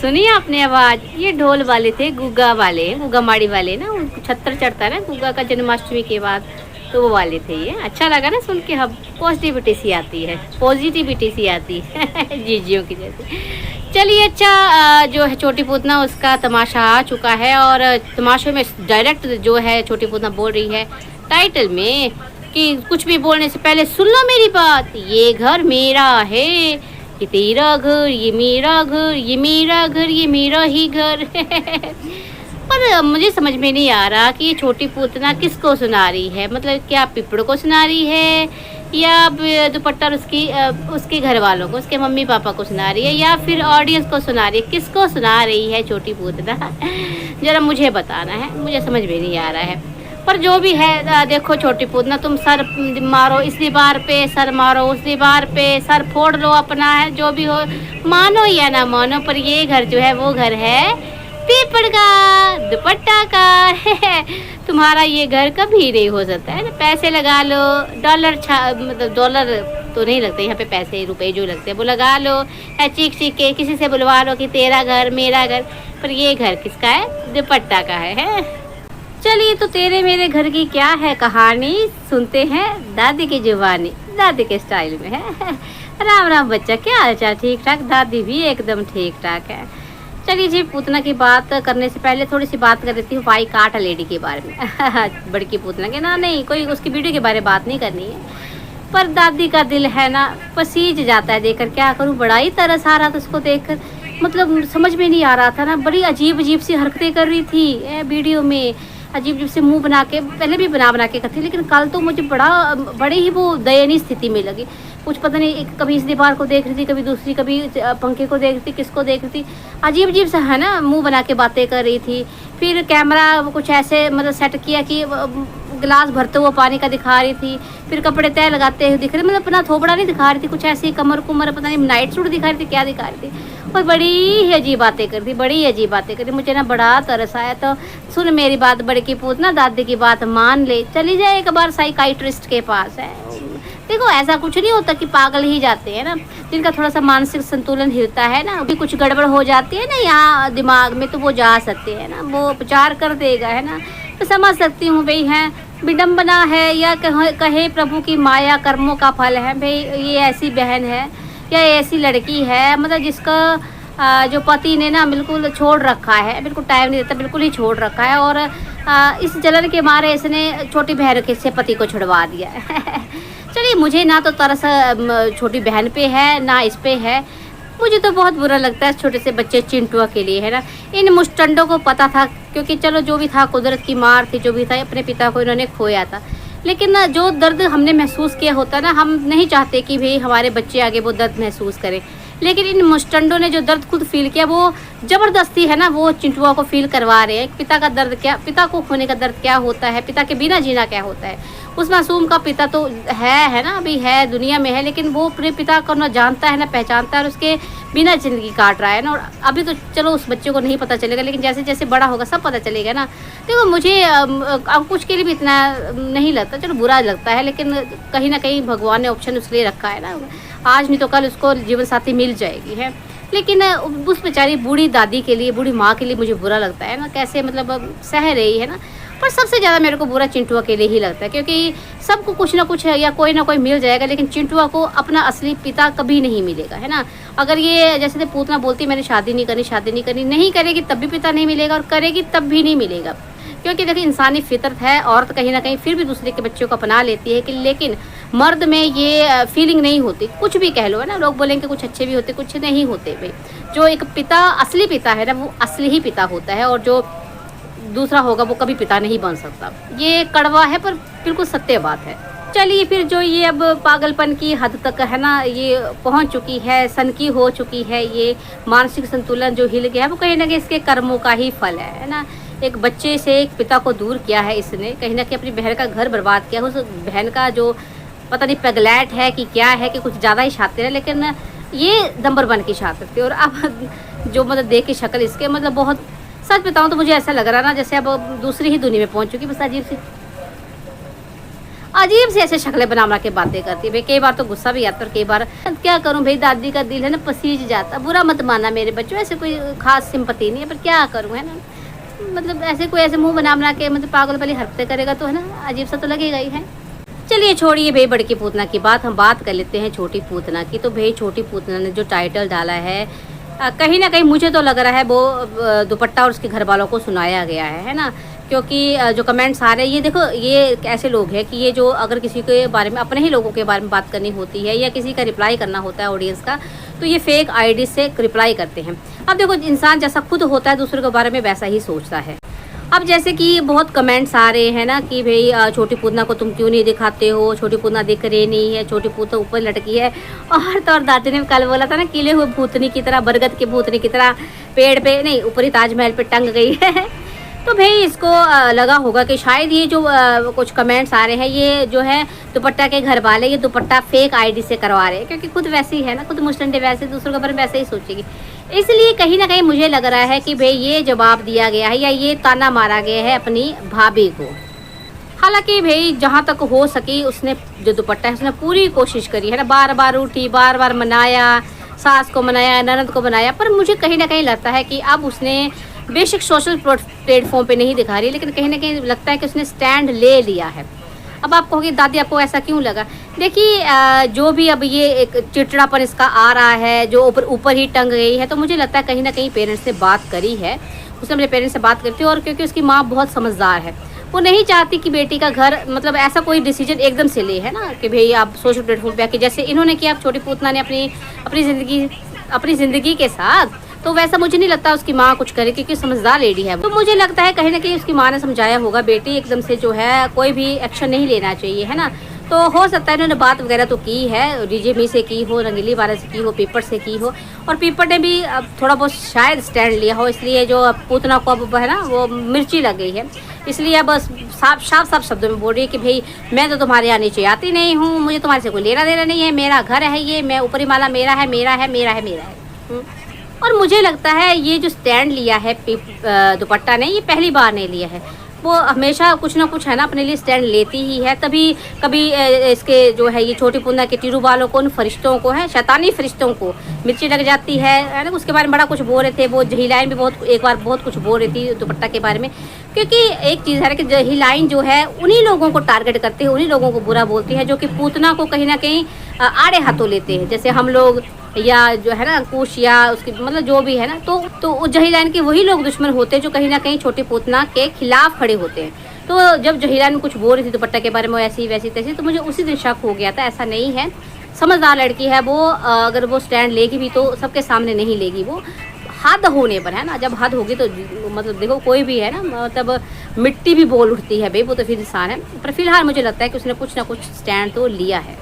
सुनी आपने आवाज? ये ढोल वाले थे, गुग्गा वाले, गुग्गा माड़ी वाले ना, छत्तर चढ़ता है ना गुग्गा का जन्माष्टमी के बाद, तो वो वाले थे ये। अच्छा लगा ना सुन के, हम पॉजिटिविटी सी आती है, पॉजिटिविटी सी आती है जीजियों की जैसे। चलिए अच्छा, जो है छोटी पूतना उसका तमाशा आ चुका है और तमाशे में डायरेक्ट जो है छोटी पूतना बोल रही है टाइटल में कि कुछ भी बोलने से पहले सुन लो मेरी बात, ये घर मेरा है, ये तेरा घर, ये मेरा घर, ये मेरा घर, ये मेरा ही घर पर मुझे समझ में नहीं आ रहा कि ये छोटी पूतना किसको सुना रही है। मतलब क्या पिपड़ को सुना रही है या दुपट्टा उसके घर वालों को, उसके मम्मी पापा को सुना रही है या फिर ऑडियंस को सुना रही है? किसको सुना रही है छोटी पूतना? ज़रा मुझे बताना है, मुझे समझ में नहीं आ रहा है। पर जो भी है देखो छोटी पूतना, तुम सर मारो इस दीवार पे, सर मारो उस दीवार पे, सर फोड़ लो अपना, है जो भी हो, मानो या ना मानो, पर ये घर जो है वो घर है पीपड़ का, दुपट्टा का तुम्हारा ये घर कभी नहीं हो सकता है ना। पैसे लगा लो, डॉलर मतलब डॉलर तो नहीं लगते यहाँ पे, पैसे रुपए जो लगते हैं वो लगा लो, या चीख चीख के किसी से बुलवा लो कि तेरा घर मेरा घर, पर ये घर किसका है? दुपट्टा का है। चलिए तो तेरे मेरे घर की क्या है कहानी, सुनते हैं दादी की जुबानी, दादी के स्टाइल में है। राम राम बच्चा, क्या हाल चाल? ठीक ठाक? दादी भी एकदम ठीक ठाक है। चलिए जी, पूतना की बात करने से पहले थोड़ी सी बात कर देती हूँ वाई काट लेडी के बारे में बड़की पूतना के ना, नहीं कोई उसकी वीडियो के बारे में बात नहीं करनी है, पर दादी का दिल है ना पसीज जाता है देखकर। क्या करूँ, बड़ा ही तरस आ रहा था उसको देखकर, मतलब समझ में नहीं आ रहा था ना, बड़ी अजीब अजीब सी हरकतें कर रही थी वीडियो में, अजीब अजीब से मुंह बना के, पहले भी बना के करती, लेकिन कल तो मुझे बड़ी ही वो दयनीय स्थिति में लगी। कुछ पता नहीं, कभी इस दीवार को देख रही थी, कभी दूसरी, कभी पंखे को देख रही थी, किसको देख रही थी, अजीब अजीब सा है ना, मुंह बना के बातें कर रही थी। फिर कैमरा कुछ ऐसे मतलब सेट किया कि गिलास भरते हुए पानी का दिखा रही थी, फिर कपड़े तय लगाते हुए दिख रहे, मतलब अपना थोबड़ा नहीं दिखा रही थी, कुछ ऐसी कमर कुमर पता नहीं नाइट सूट दिखा रही थी, क्या दिखा रही थी, और बड़ी ही अजीब बातें कर थी, बड़ी अजीब बातें कर थी। मुझे ना बड़ा तरस आया। तो सुन मेरी बात बड़की पूतना, दादी की बात मान ले, चली जाए एक बार साइकाइट्रिस्ट के पास है। देखो ऐसा कुछ नहीं होता कि पागल ही जाते हैं ना, जिनका थोड़ा सा मानसिक संतुलन हिलता है ना, अभी कुछ गड़बड़ हो जाती है ना यहाँ दिमाग में, तो वो जा सकते हैं ना, वो उपचार कर देगा, है ना। तो समझ सकती हूँ भाई, है विडम्बना है या कहे प्रभु की माया कर्मों का फल है भाई, ये ऐसी बहन है या ऐसी लड़की है, मतलब जिसका जो पति ने ना बिल्कुल छोड़ रखा है, बिल्कुल टाइम नहीं देता, बिल्कुल ही छोड़ रखा है, और इस जलन के मारे इसने छोटी बहन के से पति को छुड़वा दिया है चलिए, मुझे ना तो तरस छोटी बहन पे है ना इस पे है, मुझे तो बहुत बुरा लगता है छोटे से बच्चे चिंटुआ के लिए, है ना। इन मुस्टंडों को पता था, क्योंकि चलो जो भी था कुदरत की मार थी, जो भी था, अपने पिता को इन्होंने खोया था, लेकिन ना जो दर्द हमने महसूस किया होता ना, हम नहीं चाहते कि भाई हमारे बच्चे आगे वो दर्द महसूस करें, लेकिन इन मुस्टंडों ने जो दर्द खुद फील किया, वो ज़बरदस्ती है ना, वो चिंटुआ को फील करवा रहे हैं। पिता का दर्द क्या, पिता को खोने का दर्द क्या होता है, पिता के बिना जीना क्या होता है। उस मासूम का पिता तो है ना, अभी है दुनिया में है, लेकिन वो अपने पिता को ना जानता है ना पहचानता है, और उसके बिना ज़िंदगी काट रहा है ना। और अभी तो चलो उस बच्चे को नहीं पता चलेगा, लेकिन जैसे जैसे बड़ा होगा सब पता चलेगा ना। देखो मुझे कुछ के लिए भी इतना नहीं लगता, चलो बुरा लगता है, लेकिन कहीं ना कहीं भगवान ने ऑप्शन उसके लिए रखा है ना, आज नहीं तो कल उसको जीवन साथी मिल जाएगी, है। लेकिन उस बेचारी बूढ़ी दादी के लिए, बूढ़ी माँ के लिए मुझे बुरा लगता है ना, कैसे मतलब सह रही है ना। पर सबसे ज़्यादा मेरे को बुरा चिंटुआ के लिए ही लगता है, क्योंकि सबको कुछ ना कुछ या कोई ना कोई मिल जाएगा, लेकिन चिंटुआ को अपना असली पिता कभी नहीं मिलेगा, है ना। अगर ये जैसे पूतना बोलती मैंने शादी नहीं करनी, नहीं करेगी तब भी पिता नहीं मिलेगा, और करेगी तब भी नहीं मिलेगा, क्योंकि देखिए इंसानी फितरत है, औरत कहीं ना कहीं फिर भी दूसरे के बच्चों को अपना लेती है कि, लेकिन मर्द में ये फीलिंग नहीं होती। कुछ भी कह लो, है ना, लोग बोलेंगे कुछ अच्छे भी होते, कुछ नहीं होते भाई। जो एक पिता असली पिता है ना, वो असली ही पिता होता है, और जो दूसरा होगा वो कभी पिता नहीं बन सकता। ये कड़वा है पर बिल्कुल सत्य बात है। चलिए फिर जो ये अब पागलपन की हद तक है ना ये पहुंच चुकी है, सनकी हो चुकी है, ये मानसिक संतुलन जो हिल गया है, वो कहीं ना कहीं इसके कर्मों का ही फल है ना। एक बच्चे से एक पिता को दूर किया है इसने, कहीं ना कहीं अपनी बहन का घर बर्बाद किया। उस बहन का जो पता नहीं पगलैट है कि क्या है, कि कुछ ज़्यादा ही शातिर है, लेकिन ये नंबर 1 की शातिर थी। और अब जो मतलब देख के शक्ल इसके, मतलब बहुत, सच बताऊं तो मुझे ऐसा लग रहा ना जैसे अब दूसरी ही दुनिया में पहुंच चुकी, बस अजीब से ऐसे शक्लें बना के बातें करती है भाई। कई बार तो गुस्सा भी आता है, कई बार क्या करूं भाई, दादी का दिल है ना पसीज जाता। बुरा मत मानना मेरे बच्चों, ऐसे कोई खास सिंपति नहीं है, पर क्या करूं, है ना। मतलब ऐसे कोई ऐसे मुंह बना के मतलब पागल वाली हरकतें करेगा तो है ना, अजीब सा तो लगेगा ही है। चलिए छोड़िए भाई बड़की पूतना की बात, हम बात कर लेते हैं छोटी पूतना की। तो भाई छोटी पूतना ने जो टाइटल डाला है, कहीं ना कहीं मुझे तो लग रहा है वो दुपट्टा और उसके घर वालों को सुनाया गया है ना। क्योंकि जो कमेंट्स आ रहे हैं, ये देखो ये ऐसे लोग हैं कि ये जो अगर किसी के बारे में, अपने ही लोगों के बारे में बात करनी होती है या किसी का रिप्लाई करना होता है ऑडियंस का, तो ये फेक आईडी से रिप्लाई करते हैं। अब देखो इंसान जैसा खुद होता है दूसरे के बारे में वैसा ही सोचता है। अब जैसे कि बहुत कमेंट्स आ रहे हैं ना कि भाई छोटी पूतना को तुम क्यों नहीं दिखाते हो, छोटी पूतना दिख रही नहीं है, छोटी पूतना ऊपर लटकी है। और तो और दादी ने कल बोला था ना, किले हुए भूतनी की तरह, बरगद की भूतनी की तरह पेड़ पे नहीं, ऊपरी ताजमहल पे टंग गई है। तो भाई इसको लगा होगा कि शायद ये जो कुछ कमेंट्स आ रहे हैं, ये जो है दुपट्टा के घर वाले ये दुपट्टा फेक आईडी से करवा रहे हैं। क्योंकि खुद वैसी है ना, खुद मुस्टंडे वैसे, दूसरों के बारे में वैसे ही सोचेगी। इसलिए कहीं ना कहीं मुझे लग रहा है कि भाई ये जवाब दिया गया है या ये ताना मारा गया है अपनी भाभी को। हालांकि भाई जहाँ तक हो सकी उसने जो दुपट्टा है उसने पूरी कोशिश करी है ना, बार बार उठी, बार बार मनाया, सास को मनाया, ननद को मनाया। पर मुझे कहीं ना कहीं लगता है कि अब उसने बेशक सोशल प्लेटफॉर्म पे नहीं दिखा रही, लेकिन कहीं ना कहीं लगता है कि उसने स्टैंड ले लिया है। अब आप कहोगे दादी आपको ऐसा क्यों लगा? देखिए जो भी अब ये एक चिड़चिड़ापन इसका आ रहा है, जो ऊपर ही टंग गई है, तो मुझे लगता है कहीं ना कहीं पेरेंट्स से बात करी है, उसने अपने पेरेंट्स से बात करती है। और क्योंकि उसकी माँ बहुत समझदार है, वो नहीं चाहती कि बेटी का घर मतलब ऐसा कोई डिसीजन एकदम से ले, है ना, कि भाई आप सोशल प्लेटफॉर्म पे आके जैसे इन्होंने किया छोटी पूतना ने अपनी ज़िंदगी के साथ, तो वैसा मुझे नहीं लगता उसकी माँ कुछ करे, क्योंकि समझदार लेडी है। तो मुझे लगता है कहीं ना कहीं उसकी माँ ने समझाया होगा बेटी एकदम से जो है कोई भी एक्शन नहीं लेना चाहिए, है ना। तो हो सकता है इन्होंने बात वगैरह तो की है, डीजे मी से की हो, रंगीली वाला से की हो, पीपर से की हो, और पीपर ने भी अब थोड़ा बहुत शायद स्टैंड लिया हो। इसलिए जो पूतना को अब है ना वो मिर्ची लग गई है, इसलिए अब साफ शब्दों में बोल रही है कि भाई मैं तो तुम्हारे यहाँ नीचे आती नहीं हूँ, मुझे तुम्हारे से कोई लेना देना नहीं है, मेरा घर है ये, मैं ऊपरी माला मेरा है, मेरा है, मेरा है, मेरा है। और मुझे लगता है ये जो स्टैंड लिया है दुपट्टा ने, ये पहली बार नहीं लिया है, वो हमेशा कुछ ना कुछ है ना अपने लिए स्टैंड लेती ही है। तभी कभी इसके जो है ये छोटी पूतना के टीरू वालों को, उन फरिश्तों को है, शैतानी फरिश्तों को मिर्ची लग जाती है ना। उसके बारे में बड़ा कुछ बोल रहे थे वो, जहीलाइन भी एक बार बहुत कुछ बोल रही थी दुपट्टा के बारे में। क्योंकि एक चीज़ है कि जहीलाइन जो है उन्हीं लोगों को टारगेट करती है, उन्हीं लोगों को बुरा बोलती है जो कि पूतना को कहीं ना कहीं आड़े हाथों लेते हैं, जैसे हम लोग या जो है ना अंकुश या उसकी मतलब जो भी है ना। तो जहीलाइन के वही लोग दुश्मन होते हैं जो कहीं ना कहीं छोटी पूतना के खिलाफ खड़े होते हैं। तो जब जहीलाइन कुछ बोल रही थी दुपट्टा के बारे में ऐसी वैसी तैसी, तो मुझे उसी दिन शक हो गया था ऐसा नहीं है, समझदार लड़की है वो। अगर वो स्टैंड लेगी भी तो सबके सामने नहीं लेगी, वो हद होने पर, है ना। जब हद होगी तो मतलब देखो कोई भी है ना, मतलब मिट्टी भी बोल उठती है भाई, वो तो फिर इंसान है। पर फिलहाल मुझे लगता है कि उसने कुछ ना कुछ स्टैंड तो लिया है।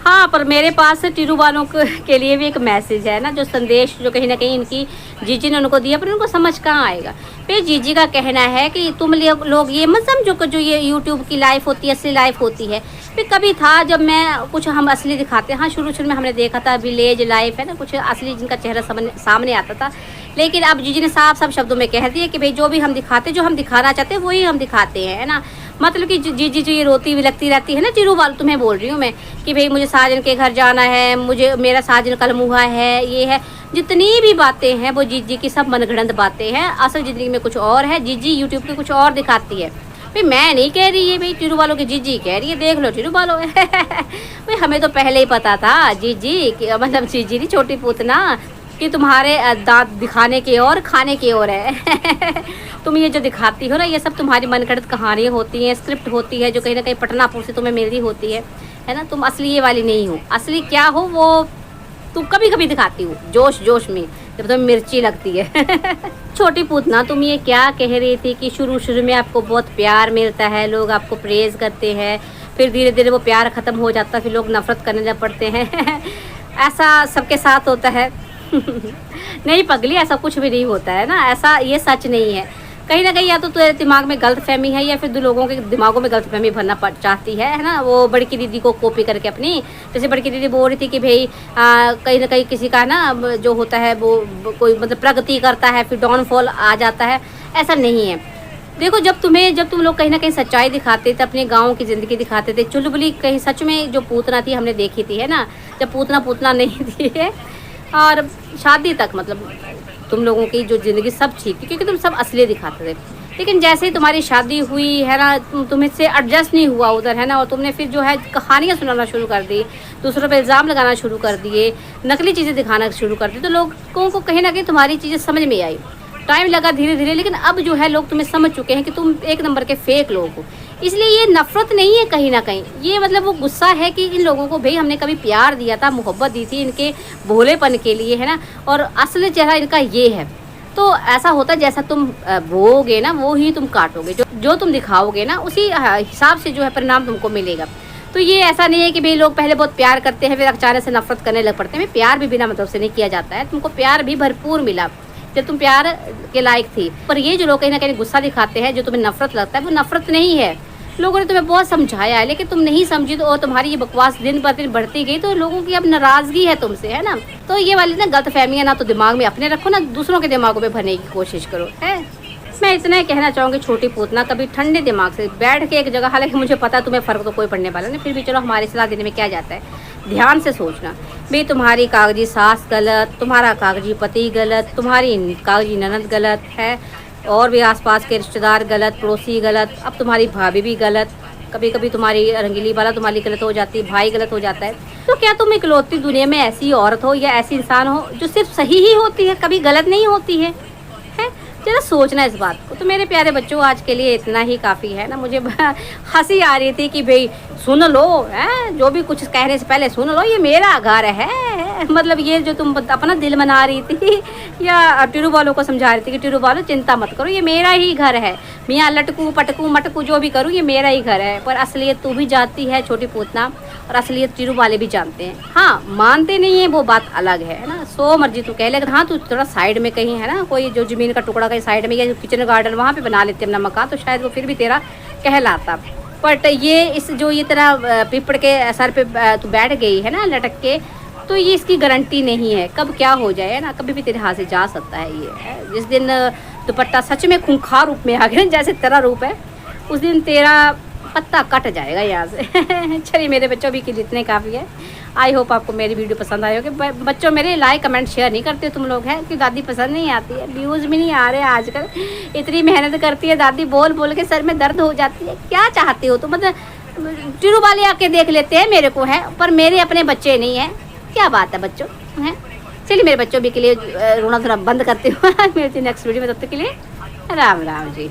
हाँ, पर मेरे पास टीरू वालों के लिए भी एक मैसेज है ना, जो संदेश जो कहीं ना कहीं इनकी जीजी ने उनको दिया, पर उनको समझ कहाँ आएगा। फिर जीजी का कहना है कि तुम लोग ये मत समझो कि जो ये यूट्यूब की लाइफ होती है असली लाइफ होती है। फिर कभी था जब मैं कुछ हम असली दिखाते हैं, हाँ शुरू में हमने देखा था विलेज लाइफ है ना, कुछ असली जिनका चेहरा सामने आता था। लेकिन अब जीजी ने साफ शब्दों में कह दिया कि भाई जो भी हम दिखाते, जो हम दिखाना चाहते हैं वही हम दिखाते हैं, है ना। मतलब कि जीजी जो ये रोती हुई लगती रहती है ना, टीरू वाल तुम्हें बोल रही हूँ मैं कि भाई मुझे साजन के घर जाना है, मुझे मेरा साजन कल मुहा है, ये है, जितनी भी बातें हैं वो जीजी की सब मनगढ़ंत बातें हैं। असल ज़िंदगी में कुछ और है, जीजी यूट्यूब पे कुछ और दिखाती है। भाई मैं नहीं कह रही है, भाई टीरू वालों की जीजी कह रही है, देख लो टीरू वालों। भाई हमें तो पहले ही पता था जीजी मतलब जीजी नहीं छोटी पूतना कि तुम्हारे दांत दिखाने के और खाने के और है। तुम ये जो दिखाती हो ना, ये सब तुम्हारी मनगढ़ंत कहानियाँ होती हैं, स्क्रिप्ट होती है जो कहीं ना कहीं पटनापुर से तुम्हें मिल रही होती है ना। तुम असली ये वाली नहीं हो, असली क्या हो वो तुम कभी कभी दिखाती हो जोश में, जब तुम्हें मिर्ची लगती है। छोटी पूतना तुम ये क्या कह रही थी कि शुरू में आपको बहुत प्यार मिलता है, लोग आपको प्रेज करते हैं, फिर धीरे धीरे वो प्यार ख़त्म हो जाता है, फिर लोग नफरत करने लग पड़ते हैं। ऐसा सबके साथ होता है? नहीं पगली, ऐसा कुछ भी नहीं होता है ना, ऐसा ये सच नहीं है। कहीं ना कहीं या तो तेरे दिमाग में गलतफहमी है या फिर दो लोगों के दिमागों में गलतफहमी भरना चाहती है ना। वो बड़की दीदी को कॉपी करके अपनी, जैसे बड़की दीदी बोल रही थी कि भाई कहीं ना कहीं किसी का ना जो होता है वो कोई मतलब प्रगति करता है फिर डाउनफॉल आ जाता है, ऐसा नहीं है। देखो जब तुम लोग कहीं ना कहीं सच्चाई दिखाते थे, अपने गाँव की ज़िंदगी दिखाते थे, चुलबुली कहीं सच में जो पूतना थी हमने देखी थी, है ना, जब पूतना पूतना नहीं थी है, और शादी तक मतलब तुम लोगों की जो ज़िंदगी सब ठीक थी क्योंकि तुम सब असली दिखाते थे। लेकिन जैसे ही तुम्हारी शादी हुई है ना, तुम्हें से एडजस्ट नहीं हुआ उधर, है ना, और तुमने फिर जो है कहानियाँ सुनाना शुरू कर दी, दूसरों पे इल्ज़ाम लगाना शुरू कर दिए, नकली चीज़ें दिखाना शुरू कर दी, तो लोगों को कहीं ना कहीं तुम्हारी चीज़ें समझ में आई। टाइम लगा धीरे धीरे, लेकिन अब जो है लोग तुम्हें समझ चुके हैं कि तुम एक नंबर के फेक लोग हो। इसलिए ये नफरत नहीं है कहीं ना कहीं, ये मतलब वो गुस्सा है कि इन लोगों को भाई हमने कभी प्यार दिया था, मोहब्बत दी थी इनके भोलेपन के लिए, है ना, और असली चेहरा इनका ये है। तो ऐसा होता है जैसा तुम बोओगे ना वो ही तुम काटोगे, जो तुम दिखाओगे ना उसी हिसाब से जो है परिणाम तुमको मिलेगा। तो ये ऐसा नहीं है कि भाई लोग पहले बहुत प्यार करते हैं फिर अचानक से नफरत करने लग पड़ते हैं। प्यार भी बिना मतलब से नहीं किया जाता है, तुमको प्यार भी भरपूर मिला जब तुम प्यार के लायक थी। पर ये जो लोग कहीं ना कहीं गुस्सा दिखाते हैं, जो तुम्हें नफरत लगता है, वो नफरत नहीं है। लोगों ने तुम्हें बहुत समझाया है लेकिन तुम नहीं समझी, तो और तुम्हारी ये बकवास दिन ब दिन बढ़ती गई, तो लोगों की अब नाराजगी है तुमसे, है ना। तो ये वाली ना गलत फहमियाँ ना तो दिमाग में अपने रखो, ना दूसरों के दिमागों में भरने की कोशिश करो, है। मैं इतना ही कहना चाहूँगी, छोटी पूतना कभी ठंडे दिमाग से बैठ के एक जगह, हालांकि मुझे पता है तुम्हें फ़र्क तो कोई पड़ने वाला नहीं, फिर भी चलो हमारी सलाह देने में क्या जाता है, ध्यान से सोचना। भाई तुम्हारी कागजी सास गलत, तुम्हारा कागजी पति गलत, तुम्हारी कागजी ननद गलत है, और भी आसपास के रिश्तेदार गलत, पड़ोसी गलत, अब तुम्हारी भाभी भी गलत, कभी कभी तुम्हारी रंगीली वाला तुम्हारी गलत हो जाती है, भाई गलत हो जाता है। तो क्या तुम इकलौती दुनिया में ऐसी औरत हो या ऐसी इंसान हो जो सिर्फ सही ही होती है, कभी गलत नहीं होती है? जरा सोचना इस बात को। तो मेरे प्यारे बच्चों, आज के लिए इतना ही काफ़ी है ना। मुझे हंसी आ रही थी कि भाई सुन लो, है, जो भी कुछ कहने से पहले सुन लो, ये मेरा घर है। मतलब ये जो तुम अपना दिल मना रही थी या टिरू वालों को समझा रही थी कि टिरू वालों चिंता मत करो, ये मेरा ही घर है, मियाँ लटकू पटकू मटकू जो भी करूँ ये मेरा ही घर है। पर असलियत तू भी जानती है छोटी पूतना, और असलियत टिरू वाले भी जानते हैं। हाँ, मानते नहीं है वो बात अलग है ना, सो मर्जी तू कह, लेकिन हाँ तू थोड़ा साइड में कहीं, है ना, कोई जो ज़मीन का टुकड़ा कहीं साइड में या किचन गार्डन वहाँ पे बना लेते अपना मकान, तो शायद वो फिर भी तेरा कहलाता। बट ये इस जो ये तेरा पीपड़ के सर पे तू बैठ गई है ना लटक के, तो ये इसकी गारंटी नहीं है कब क्या हो जाए, है ना, कभी भी तेरे हाथ से जा सकता है ये। जिस दिन दुपट्टा सच में खूंखार रूप में आ गया जैसे तेरा रूप है, उस दिन तेरा पत्ता कट जाएगा यहाँ से। चलिए मेरे बच्चों भी के जितने काफ़ी है। आई होप आपको मेरी वीडियो पसंद आई होगी। बच्चों मेरे लाइक कमेंट शेयर नहीं करते तुम लोग, हैं कि दादी पसंद नहीं आती है, व्यूज़ भी नहीं आ रहे आजकल। इतनी मेहनत करती है दादी, बोल बोल के सर में दर्द हो जाती है। क्या चाहती हो तुम? मतलब टिरू वाले आके देख लेते हैं मेरे को, है, पर मेरे अपने बच्चे नहीं हैं। क्या बात है बच्चों, हैं। चलिए मेरे बच्चों भी के लिए रोना थोड़ा बंद करते हो। मिलती नेक्स्ट वीडियो में, तब तक के लिए राम राम जी।